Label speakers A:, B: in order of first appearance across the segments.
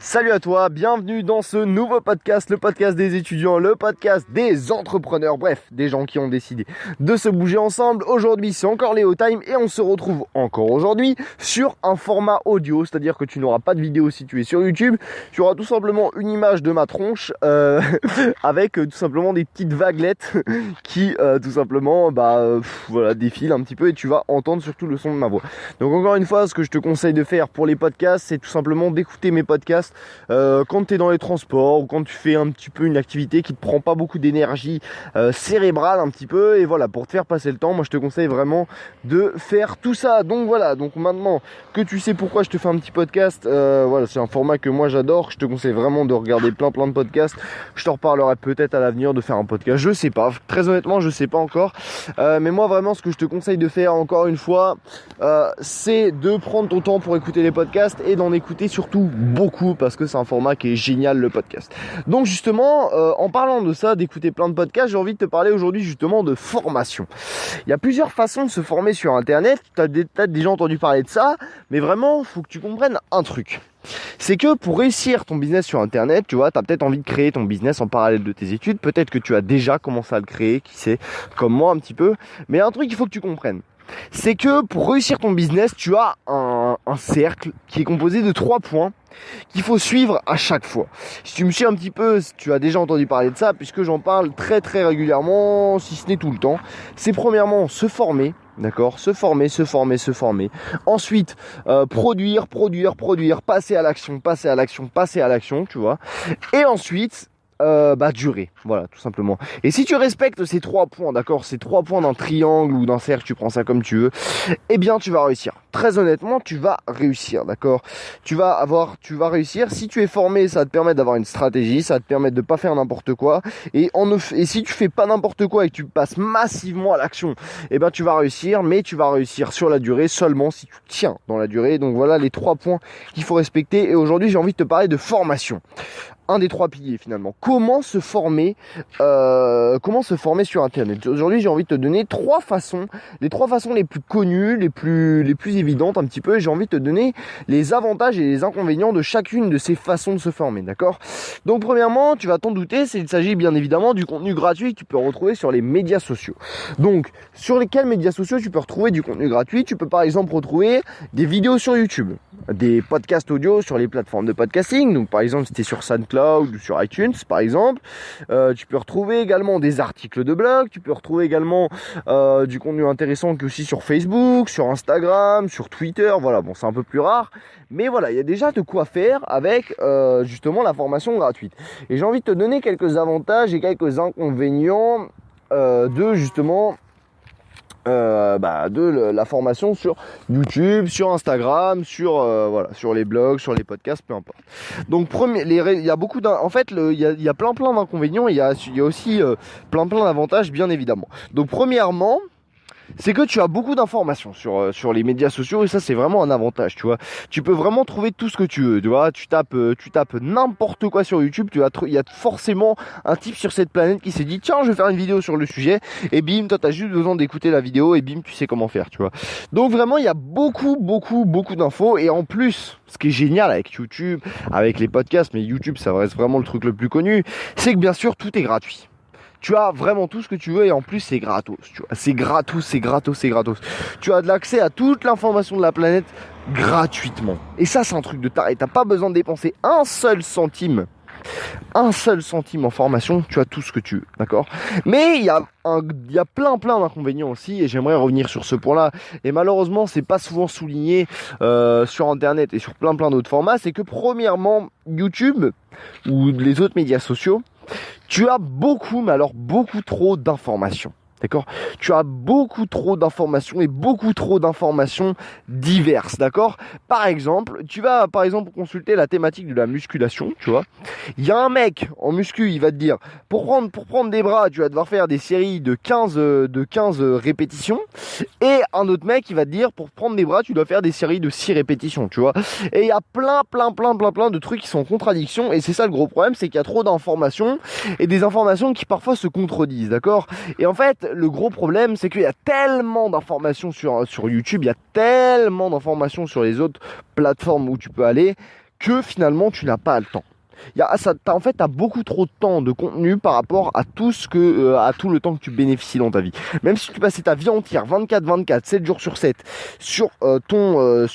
A: Salut à toi, bienvenue dans ce nouveau podcast, le podcast des étudiants, le podcast des entrepreneurs, bref, des gens qui ont décidé de se bouger ensemble. Aujourd'hui, c'est encore Léo Time et on se retrouve encore aujourd'hui sur un format audio, c'est-à-dire que tu n'auras pas de vidéo si tu es sur YouTube, tu auras tout simplement une image de ma tronche avec tout simplement des petites vaguelettes qui tout simplement voilà, défilent un petit peu et tu vas entendre surtout le son de ma voix. Donc encore une fois, ce que je te conseille de faire pour les podcasts, c'est tout simplement d'écouter mes podcasts quand tu es dans les transports ou quand tu fais un petit peu une activité qui te prend pas beaucoup d'énergie cérébrale un petit peu, et voilà, pour te faire passer le temps, moi je te conseille vraiment de faire tout ça. Donc voilà, donc maintenant que tu sais pourquoi je te fais un petit podcast, voilà, c'est un format que moi j'adore, je te conseille vraiment de regarder plein de podcasts. Je te reparlerai peut-être à l'avenir de faire un podcast, je sais pas, très honnêtement je sais pas encore, mais moi vraiment ce que je te conseille de faire encore une fois, c'est de prendre ton temps pour écouter les podcasts et d'en écouter surtout beaucoup, parce que c'est un format qui est génial, le podcast. Donc justement, en parlant de ça, d'écouter plein de podcasts, j'ai envie de te parler aujourd'hui justement de formation. Il y a plusieurs façons de se former sur internet, tu as peut-être déjà entendu parler de ça, mais vraiment, il faut que tu comprennes un truc. C'est que pour réussir ton business sur internet, tu vois, tu as peut-être envie de créer ton business en parallèle de tes études, peut-être que tu as déjà commencé à le créer, qui sait, comme moi un petit peu, mais un truc qu'il faut que tu comprennes. C'est que pour réussir ton business, tu as un cercle qui est composé de 3 points qu'il faut suivre à chaque fois. Si tu me suis un petit peu, tu as déjà entendu parler de ça, puisque j'en parle très régulièrement, si ce n'est tout le temps. C'est premièrement se former, d'accord, se former. Ensuite, produire, passer à l'action, tu vois. Et ensuite, durer, voilà, tout simplement. Et si tu respectes ces 3 points, d'accord, ces 3 points d'un triangle ou d'un cercle, tu prends ça comme tu veux, eh bien tu vas réussir. Très honnêtement, tu vas réussir, d'accord. Tu vas réussir. Si tu es formé, ça va te permettre d'avoir une stratégie, ça va te permettre de pas faire n'importe quoi. Et si tu fais pas n'importe quoi et que tu passes massivement à l'action, eh bien tu vas réussir, mais tu vas réussir sur la durée seulement si tu tiens dans la durée. Donc voilà les 3 points qu'il faut respecter. Et aujourd'hui, j'ai envie de te parler de formation. Un des 3 piliers finalement. Comment se former sur internet. Aujourd'hui, j'ai envie de te donner les 3 façons les plus connues, les plus évidentes un petit peu. J'ai envie de te donner les avantages et les inconvénients de chacune de ces façons de se former, d'accord? Donc premièrement, tu vas t'en douter, il s'agit bien évidemment du contenu gratuit que tu peux retrouver sur les médias sociaux. Donc, sur lesquels médias sociaux tu peux retrouver du contenu gratuit? Tu peux par exemple retrouver des vidéos sur YouTube, des podcasts audio sur les plateformes de podcasting. Donc par exemple, si tu es sur SoundCloud ou sur iTunes par exemple, tu peux retrouver également des articles de blog, tu peux retrouver également du contenu intéressant que aussi sur Facebook, sur Instagram, sur Twitter. Voilà, bon, c'est un peu plus rare, mais voilà, il y a déjà de quoi faire avec justement la formation gratuite. Et j'ai envie de te donner quelques avantages et quelques inconvénients de justement de la formation sur YouTube, sur Instagram, sur les blogs, sur les podcasts, peu importe. Donc il y a beaucoup il y a plein d'inconvénients, et il y a aussi plein d'avantages bien évidemment. Donc premièrement, c'est que tu as beaucoup d'informations sur les médias sociaux, et ça c'est vraiment un avantage, tu vois. Tu peux vraiment trouver tout ce que tu veux, tu vois. Tu tapes n'importe quoi sur YouTube, il y a forcément un type sur cette planète qui s'est dit tiens, je vais faire une vidéo sur le sujet, et bim, toi t'as juste besoin d'écouter la vidéo et bim, tu sais comment faire, tu vois. Donc vraiment, il y a beaucoup d'infos, et en plus, ce qui est génial avec YouTube, avec les podcasts, mais YouTube ça reste vraiment le truc le plus connu, c'est que bien sûr tout est gratuit. Tu as vraiment tout ce que tu veux, et en plus c'est gratos, tu vois. C'est gratos. Tu as de l'accès à toute l'information de la planète gratuitement. Et ça, c'est un truc de taré. T'as pas besoin de dépenser un seul centime en formation, tu as tout ce que tu veux, d'accord? Mais il y a plein d'inconvénients aussi, et j'aimerais revenir sur ce point-là. Et malheureusement, c'est pas souvent souligné sur internet et sur plein d'autres formats. C'est que premièrement, YouTube ou les autres médias sociaux, tu as beaucoup trop d'informations. D'accord? Tu as beaucoup trop d'informations, et beaucoup trop d'informations diverses, d'accord? Par exemple, tu vas consulter la thématique de la musculation, tu vois. Il y a un mec en muscu, il va te dire pour prendre des bras, tu vas devoir faire des séries de 15 répétitions, et un autre mec il va te dire pour prendre des bras, tu dois faire des séries de 6 répétitions, tu vois. Et il y a plein de trucs qui sont en contradiction, et c'est ça le gros problème, c'est qu'il y a trop d'informations, et des informations qui parfois se contredisent, d'accord? Et en fait, le gros problème, c'est qu'il y a tellement d'informations sur YouTube, il y a tellement d'informations sur les autres plateformes où tu peux aller, que finalement tu n'as pas le temps. En fait, tu as beaucoup trop de temps de contenu par rapport à tout le temps que tu bénéficies dans ta vie. Même si tu passais ta vie entière, 24/24, 7 jours sur 7, sur ton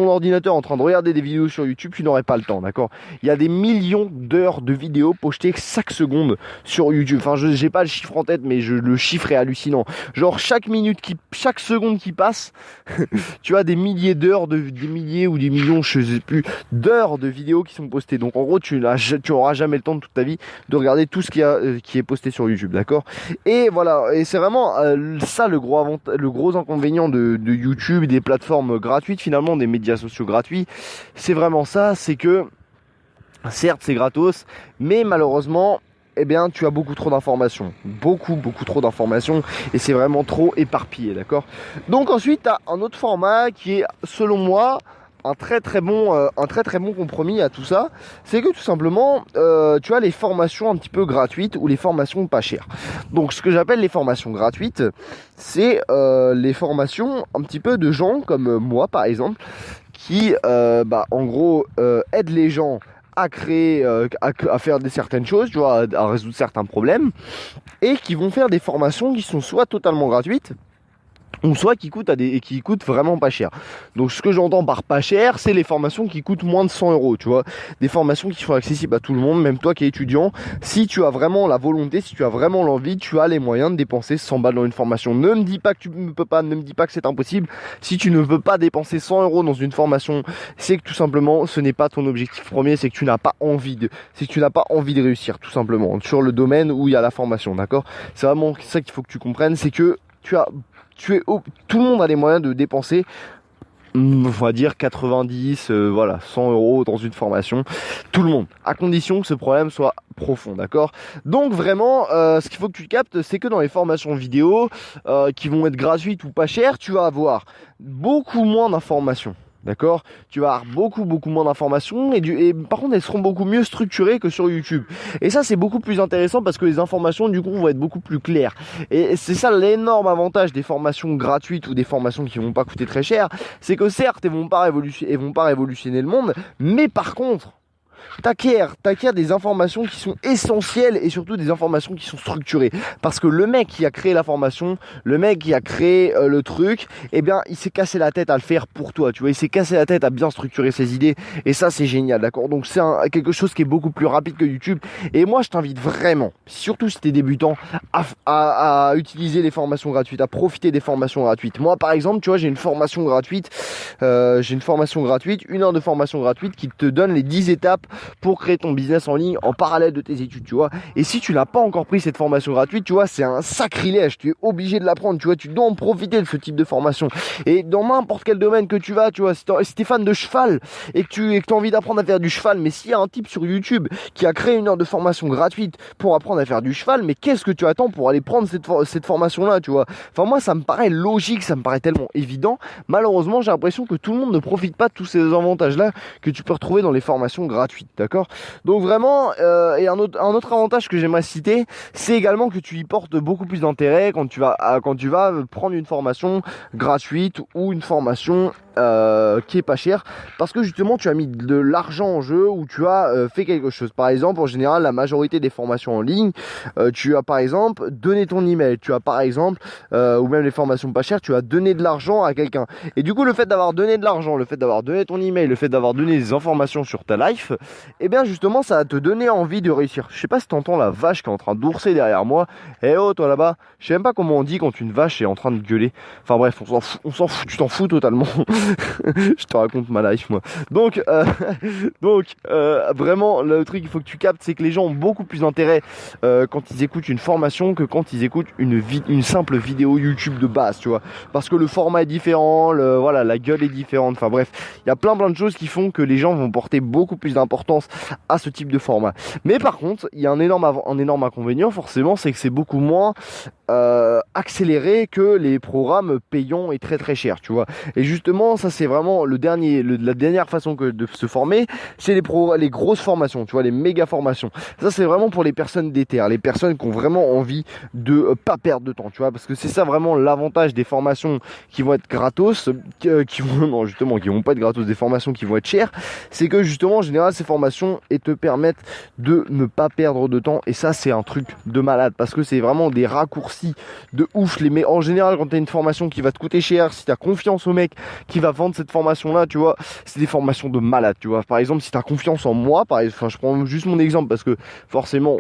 A: ordinateur en train de regarder des vidéos sur YouTube, tu n'aurais pas le temps, d'accord? Il y a des millions d'heures de vidéos postées chaque seconde sur YouTube. Enfin, je n'ai pas le chiffre en tête, mais le chiffre est hallucinant. Genre, chaque seconde qui passe, tu as des milliers d'heures, des milliers ou des millions, je sais plus, d'heures de vidéos qui sont postées. Donc, en gros, tu n'auras jamais le temps de toute ta vie de regarder tout ce qui est posté sur YouTube, d'accord? Et voilà, et c'est vraiment ça le gros inconvénient de YouTube, des plateformes gratuites, finalement, des médias sociaux gratuits. C'est vraiment ça, c'est que certes c'est gratos, mais malheureusement, eh bien, tu as beaucoup trop d'informations, beaucoup trop d'informations, et c'est vraiment trop éparpillé, d'accord? Donc ensuite, tu as un autre format qui est, selon moi, un très très bon compromis à tout ça. C'est que tout simplement, tu as les formations un petit peu gratuites ou les formations pas chères. Donc ce que j'appelle les formations gratuites, c'est les formations un petit peu de gens comme moi par exemple, qui en gros aident les gens à créer, à faire certaines choses, tu vois, à résoudre certains problèmes, et qui vont faire des formations qui sont soit totalement gratuites, ou soit qui coûtent vraiment pas cher. Donc ce que j'entends par pas cher, c'est les formations qui coûtent moins de 100 €, tu vois. Des formations qui sont accessibles à tout le monde, même toi qui es étudiant. Si tu as vraiment la volonté, si tu as vraiment l'envie, tu as les moyens de dépenser 100 balles dans une formation. Ne me dis pas que tu ne peux pas, ne me dis pas que c'est impossible. Si tu ne peux pas dépenser 100 € dans une formation, c'est que tout simplement ce n'est pas ton objectif premier, c'est que tu n'as pas envie de réussir, tout simplement, sur le domaine où il y a la formation, d'accord? C'est vraiment ça qu'il faut que tu comprennes, c'est que tout le monde a les moyens de dépenser, on va dire 90, 100 € dans une formation. Tout le monde, à condition que ce problème soit profond, d'accord? Donc vraiment, ce qu'il faut que tu captes, c'est que dans les formations vidéo, qui vont être gratuites ou pas chères, tu vas avoir beaucoup moins d'informations. D'accord? Tu vas avoir beaucoup moins d'informations et par contre elles seront beaucoup mieux structurées que sur YouTube. Et ça c'est beaucoup plus intéressant parce que les informations du coup vont être beaucoup plus claires. Et c'est ça l'énorme avantage des formations gratuites ou des formations qui vont pas coûter très cher, c'est que certes elles vont pas révolutionner le monde, mais par contre t'acquiers des informations qui sont essentielles et surtout des informations qui sont structurées. Parce que le mec qui a créé la formation, le mec qui a créé le truc, eh bien, il s'est cassé la tête à le faire pour toi, tu vois. Il s'est cassé la tête à bien structurer ses idées et ça, c'est génial, d'accord? Donc, c'est quelque chose qui est beaucoup plus rapide que YouTube. Et moi, je t'invite vraiment, surtout si t'es débutant, à utiliser les formations gratuites, à profiter des formations gratuites. Moi, par exemple, tu vois, j'ai une formation gratuite, 1 heure de formation gratuite qui te donne les 10 étapes pour créer ton business en ligne en parallèle de tes études, tu vois. Et si tu n'as pas encore pris cette formation gratuite, tu vois, c'est un sacrilège, tu es obligé de l'apprendre, tu vois, tu dois en profiter de ce type de formation. Et dans n'importe quel domaine que tu vas, tu vois, si t'es fan de cheval et que tu as envie d'apprendre à faire du cheval, mais s'il y a un type sur YouTube qui a créé 1 heure de formation gratuite pour apprendre à faire du cheval, mais qu'est-ce que tu attends pour aller prendre cette formation-là, tu vois? Enfin, moi, ça me paraît logique, ça me paraît tellement évident. Malheureusement, j'ai l'impression que tout le monde ne profite pas de tous ces avantages-là que tu peux retrouver dans les formations gratuites. D'accord? Donc vraiment, et un autre avantage que j'aimerais citer, c'est également que tu y portes beaucoup plus d'intérêt quand tu vas prendre une formation gratuite ou une formation qui est pas chère, parce que justement tu as mis de l'argent en jeu ou tu as fait quelque chose. Par exemple, en général, la majorité des formations en ligne, tu as par exemple donné ton email, tu as par exemple, ou même les formations pas chères, tu as donné de l'argent à quelqu'un. Et du coup, le fait d'avoir donné de l'argent, le fait d'avoir donné ton email, le fait d'avoir donné des informations sur ta life, et bien justement ça va te donner envie de réussir. Je sais pas si tu entends la vache qui est en train d'ourser derrière moi. Eh oh, toi là-bas, je sais même pas comment on dit quand une vache est en train de gueuler. Enfin bref, on s'en fout, tu t'en fous totalement. Je te raconte ma life moi. Donc vraiment le truc qu'il faut que tu captes, c'est que les gens ont beaucoup plus d'intérêt quand ils écoutent une formation que quand ils écoutent une simple vidéo YouTube de base, tu vois. Parce que le format est différent, la gueule est différente. Enfin bref, il y a plein de choses qui font que les gens vont porter beaucoup plus d'importance à ce type de format. Mais par contre, il y a un énorme inconvénient forcément, c'est que c'est beaucoup moins accéléré que les programmes payants et très très chers, tu vois. Et justement, justement, ça c'est vraiment la dernière façon de se former, c'est les grosses formations, tu vois, les méga formations. Ça c'est vraiment pour les personnes déter, les personnes qui ont vraiment envie de pas perdre de temps, tu vois, parce que c'est ça vraiment l'avantage des formations qui vont être gratos, qui vont pas être gratos, des formations qui vont être chères, c'est que justement en général ces formations te permettent de ne pas perdre de temps, et ça c'est un truc de malade, parce que c'est vraiment des raccourcis de ouf. Mais en général, quand tu as une formation qui va te coûter cher, si tu as confiance au mec qui va vendre cette formation là, tu vois, c'est des formations de malade, tu vois. Par exemple, si tu as confiance en moi, je prends juste mon exemple parce que forcément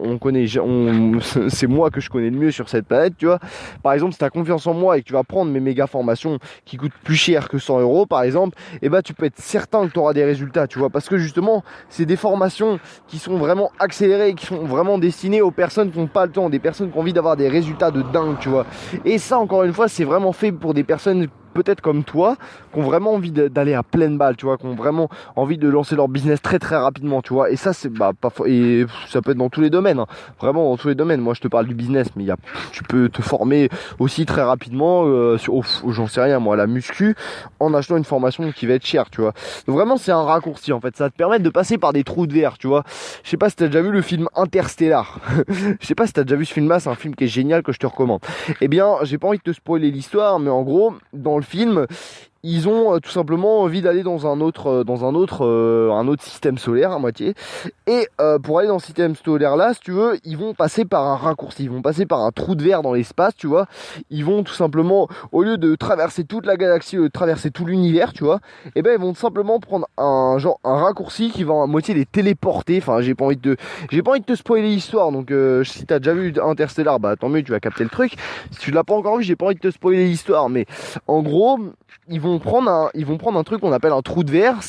A: c'est moi que je connais le mieux sur cette planète, tu vois. Par exemple, si tu as confiance en moi et que tu vas prendre mes méga formations qui coûtent plus cher que 100 euros par exemple, et bah tu peux être certain que tu auras des résultats, tu vois, parce que justement c'est des formations qui sont vraiment accélérées, qui sont vraiment destinées aux personnes qui n'ont pas le temps, des personnes qui ont envie d'avoir des résultats de dingue, tu vois. Et ça, encore une fois, c'est vraiment fait pour des personnes peut-être comme toi, qui ont vraiment envie d'aller à pleine balle, tu vois, qui ont vraiment envie de lancer leur business très très rapidement, tu vois. Et ça, c'est et ça peut être dans tous les domaines, hein. Vraiment dans tous les domaines. Moi, je te parle du business, mais tu peux te former aussi très rapidement j'en sais rien, moi, à la muscu, en achetant une formation qui va être chère, tu vois. Donc vraiment, c'est un raccourci en fait. Ça va te permettre de passer par des trous de verre, tu vois. Je sais pas si t'as déjà vu le film Interstellar. Je sais pas si t'as déjà vu ce film-là. C'est un film qui est génial, que je te recommande. Eh bien, j'ai pas envie de te spoiler l'histoire, mais en gros, dans le film, ils ont tout simplement envie d'aller dans un autre système solaire à moitié. Et pour aller dans ce système solaire là, si tu veux, ils vont passer par un raccourci, ils vont passer par un trou de verre dans l'espace, tu vois. Ils vont tout simplement, au lieu de traverser toute la galaxie, de traverser tout l'univers, tu vois, et ben ils vont simplement prendre un raccourci qui va à moitié les téléporter. Enfin, j'ai pas envie de te spoiler l'histoire, donc si t'as déjà vu Interstellar, bah tant mieux, tu vas capter le truc. Si tu l'as pas encore vu, j'ai pas envie de te spoiler l'histoire, mais en gros, ils vont prendre un truc qu'on appelle un trou de verre.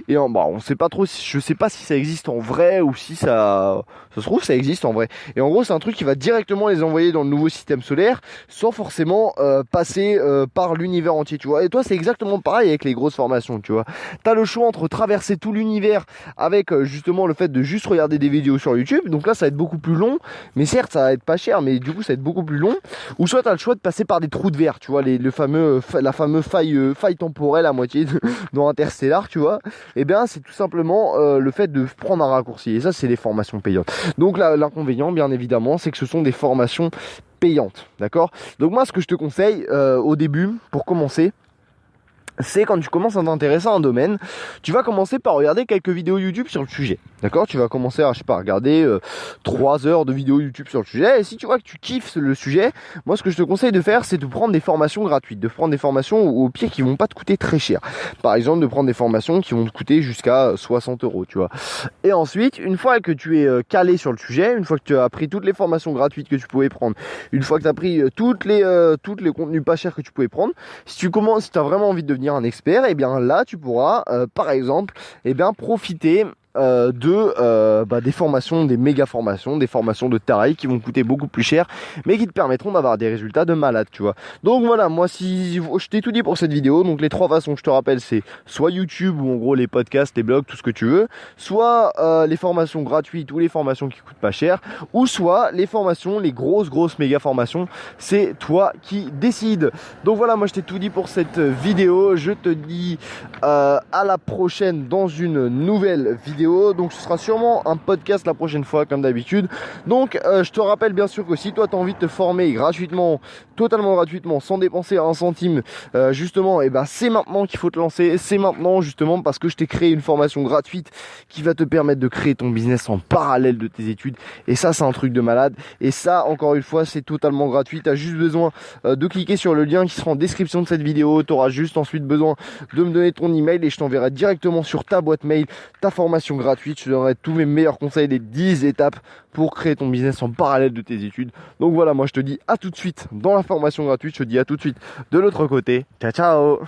A: On sait pas trop, je sais pas si ça existe en vrai ou si ça se trouve ça existe en vrai. Et en gros, c'est un truc qui va directement les envoyer dans le nouveau système solaire sans forcément passer par l'univers entier, tu vois. Et toi, c'est exactement pareil avec les grosses formations, tu vois. T'as le choix entre traverser tout l'univers avec justement le fait de juste regarder des vidéos sur YouTube. Donc là, ça va être beaucoup plus long, mais certes, ça va être pas cher, mais du coup, ça va être beaucoup plus long. Ou soit t'as le choix de passer par des trous de verre, tu vois, la fameuse faille temporelle à moitié dans Interstellar, tu vois. Et bien, c'est tout simplement le fait de prendre un raccourci. Et ça, c'est les formations payantes. Donc l'inconvénient, bien évidemment, c'est que ce sont des formations payantes, d'accord. Donc moi, ce que je te conseille au début, pour commencer, c'est quand tu commences à t'intéresser à un domaine, tu vas commencer par regarder quelques vidéos YouTube sur le sujet. D'accord? Tu vas commencer à, regarder 3 heures de vidéos YouTube sur le sujet. Et si tu vois que tu kiffes le sujet, moi ce que je te conseille de faire, c'est de prendre des formations gratuites, de prendre des formations au pire qui vont pas te coûter très cher. Par exemple, de prendre des formations qui vont te coûter jusqu'à 60 euros, tu vois. Et ensuite, une fois que tu es calé sur le sujet, une fois que tu as appris toutes les formations gratuites que tu pouvais prendre, une fois que tu as pris toutes les contenus pas chers que tu pouvais prendre, si tu as vraiment envie de devenir un expert, et bien là tu pourras par exemple profiter des formations, des méga formations, des formations de taré qui vont coûter beaucoup plus cher, mais qui te permettront d'avoir des résultats de malade, tu vois. Donc voilà, moi si je t'ai tout dit pour cette vidéo, donc les 3 façons que je te rappelle, c'est soit YouTube ou en gros les podcasts, les blogs, tout ce que tu veux, soit les formations gratuites ou les formations qui coûtent pas cher, ou soit les formations, les grosses méga formations, c'est toi qui décides. Donc voilà, moi je t'ai tout dit pour cette vidéo, je te dis à la prochaine dans une nouvelle vidéo. Donc ce sera sûrement un podcast la prochaine fois comme d'habitude. Donc je te rappelle bien sûr que si toi tu as envie de te former gratuitement, totalement gratuitement, sans dépenser un centime, justement, et c'est maintenant qu'il faut te lancer. C'est maintenant justement parce que je t'ai créé une formation gratuite qui va te permettre de créer ton business en parallèle de tes études. Et ça, c'est un truc de malade. Et ça, encore une fois, c'est totalement gratuit. Tu as juste besoin de cliquer sur le lien qui sera en description de cette vidéo. Tu auras juste ensuite besoin de me donner ton email et je t'enverrai directement sur ta boîte mail ta formation gratuite. Je te donnerai tous mes meilleurs conseils, les 10 étapes pour créer ton business en parallèle de tes études. Donc voilà, moi je te dis à tout de suite dans la formation gratuite. Je te dis à tout de suite de l'autre côté. Ciao, ciao!